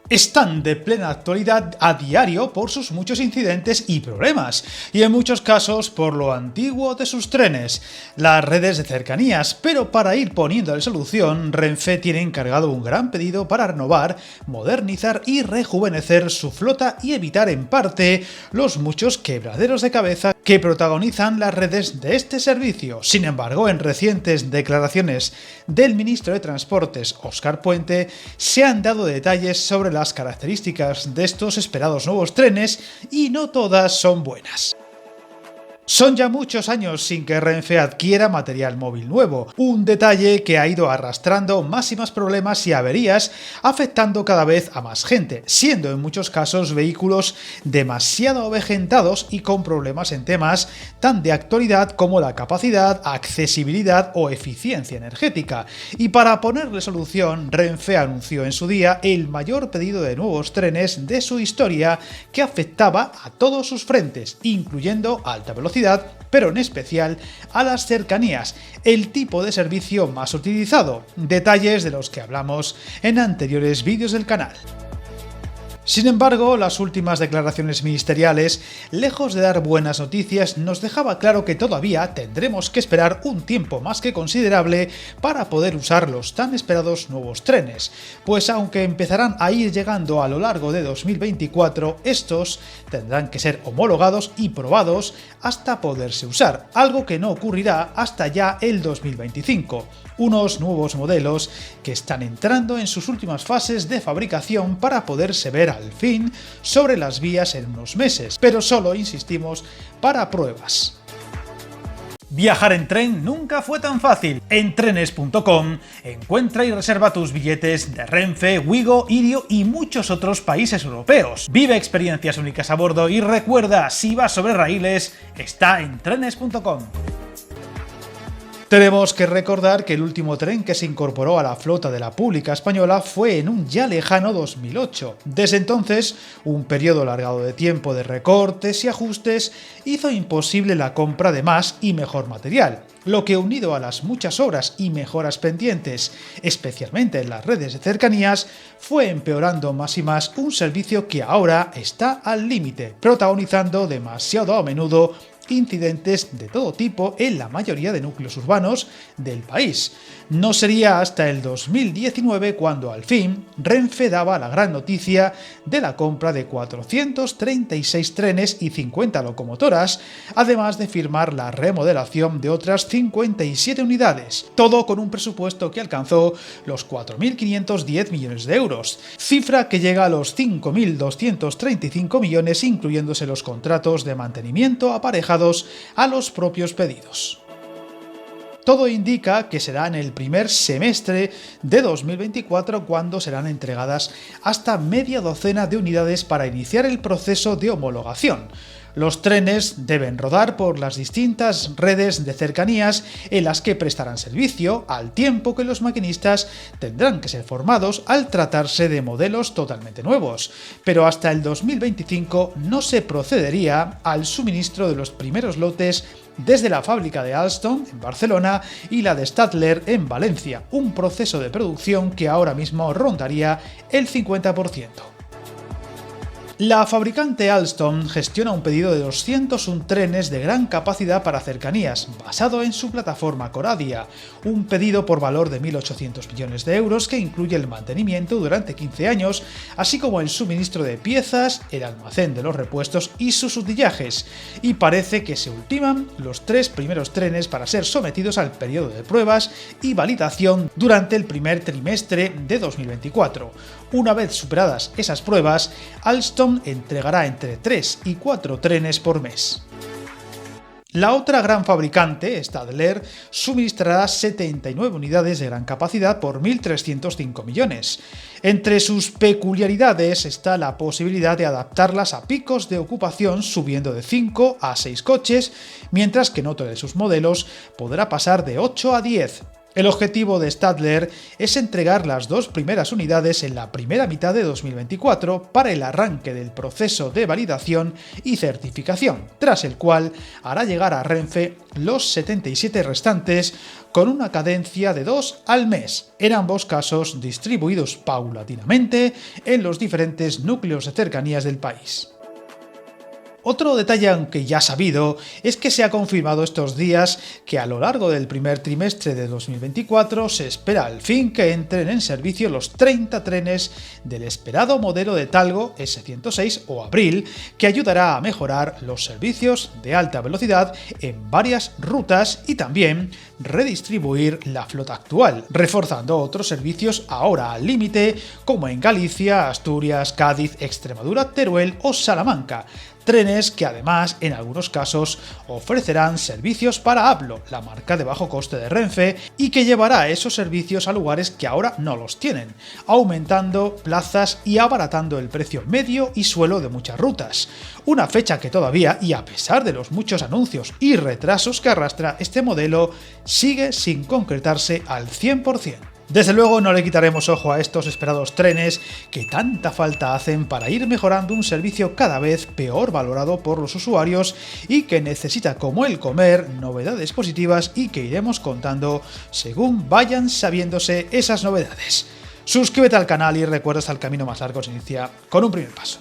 están de plena actualidad a diario por sus muchos incidentes y problemas, y en muchos casos por lo antiguo de sus trenes, las redes de cercanías, pero para ir poniéndole solución, Renfe tiene encargado un gran pedido para renovar, modernizar y rejuvenecer su flota y evitar en parte los muchos quebraderos de cabeza que protagonizan las redes de este servicio. Sin embargo, en recientes declaraciones del ministro de Transportes, Óscar Puente, se han dado detalles sobre las características de estos esperados nuevos trenes y no todas son buenas. Son ya muchos años sin que Renfe adquiera material móvil nuevo, un detalle que ha ido arrastrando más y más problemas y averías, afectando cada vez a más gente, siendo en muchos casos vehículos demasiado avejentados y con problemas en temas tan de actualidad como la capacidad, accesibilidad o eficiencia energética. Y para ponerle solución, Renfe anunció en su día el mayor pedido de nuevos trenes de su historia que afectaba a todos sus frentes, incluyendo alta velocidad, pero en especial a las cercanías, el tipo de servicio más utilizado, detalles de los que hablamos en anteriores vídeos del canal. Sin embargo, las últimas declaraciones ministeriales, lejos de dar buenas noticias, nos dejaba claro que todavía tendremos que esperar un tiempo más que considerable para poder usar los tan esperados nuevos trenes, pues aunque empezarán a ir llegando a lo largo de 2024, estos tendrán que ser homologados y probados hasta poderse usar, algo que no ocurrirá hasta ya el 2025. Unos nuevos modelos que están entrando en sus últimas fases de fabricación para poderse ver al fin sobre las vías en unos meses, pero solo, insistimos, para pruebas. Viajar en tren nunca fue tan fácil. En trenes.com encuentra y reserva tus billetes de Renfe, Ouigo, Irio y muchos otros países europeos. Vive experiencias únicas a bordo y recuerda, si vas sobre raíles, está en trenes.com. Tenemos que recordar que el último tren que se incorporó a la flota de la Pública Española fue en un ya lejano 2008. Desde entonces, un periodo alargado de tiempo de recortes y ajustes hizo imposible la compra de más y mejor material, lo que, unido a las muchas obras y mejoras pendientes, especialmente en las redes de cercanías, fue empeorando más y más un servicio que ahora está al límite, protagonizando demasiado a menudo incidentes de todo tipo en la mayoría de núcleos urbanos del país. No sería hasta el 2019 cuando al fin Renfe daba la gran noticia de la compra de 436 trenes y 50 locomotoras, además de firmar la remodelación de otras 57 unidades, todo con un presupuesto que alcanzó los 4.510 millones de euros, cifra que llega a los 5.235 millones incluyéndose los contratos de mantenimiento aparejados a los propios pedidos. Todo indica que será en el primer semestre de 2024 cuando serán entregadas hasta media docena de unidades para iniciar el proceso de homologación. Los trenes deben rodar por las distintas redes de cercanías en las que prestarán servicio, al tiempo que los maquinistas tendrán que ser formados al tratarse de modelos totalmente nuevos, pero hasta el 2025 no se procedería al suministro de los primeros lotes desde la fábrica de Alstom en Barcelona y la de Stadler en Valencia, un proceso de producción que ahora mismo rondaría el 50%. La fabricante Alstom gestiona un pedido de 201 trenes de gran capacidad para cercanías, basado en su plataforma Coradia, un pedido por valor de 1.800 millones de euros que incluye el mantenimiento durante 15 años, así como el suministro de piezas, el almacén de los repuestos y sus utillajes, y parece que se ultiman los 3 primeros trenes para ser sometidos al periodo de pruebas y validación durante el primer trimestre de 2024. Una vez superadas esas pruebas, Alstom entregará entre 3 y 4 trenes por mes. La otra gran fabricante, Stadler, suministrará 79 unidades de gran capacidad por 1.305 millones. Entre sus peculiaridades está la posibilidad de adaptarlas a picos de ocupación subiendo de 5 a 6 coches, mientras que en otro de sus modelos podrá pasar de 8 a 10. El objetivo de Stadler es entregar las 2 primeras unidades en la primera mitad de 2024 para el arranque del proceso de validación y certificación, tras el cual hará llegar a Renfe los 77 restantes con una cadencia de 2 al mes, en ambos casos distribuidos paulatinamente en los diferentes núcleos de cercanías del país. Otro detalle, aunque ya sabido, es que se ha confirmado estos días que a lo largo del primer trimestre de 2024 se espera al fin que entren en servicio los 30 trenes del esperado modelo de Talgo S106 o Abril, que ayudará a mejorar los servicios de alta velocidad en varias rutas y también redistribuir la flota actual, reforzando otros servicios ahora al límite como en Galicia, Asturias, Cádiz, Extremadura, Teruel o Salamanca. Trenes que además en algunos casos ofrecerán servicios para Ablo, la marca de bajo coste de Renfe, y que llevará esos servicios a lugares que ahora no los tienen, aumentando plazas y abaratando el precio medio y suelo de muchas rutas. Una fecha que todavía, y a pesar de los muchos anuncios y retrasos que arrastra este modelo, sigue sin concretarse al 100%. Desde luego no le quitaremos ojo a estos esperados trenes que tanta falta hacen para ir mejorando un servicio cada vez peor valorado por los usuarios y que necesita, como el comer, novedades positivas y que iremos contando según vayan sabiéndose esas novedades. Suscríbete al canal y recuerda que el camino más largo se inicia con un primer paso.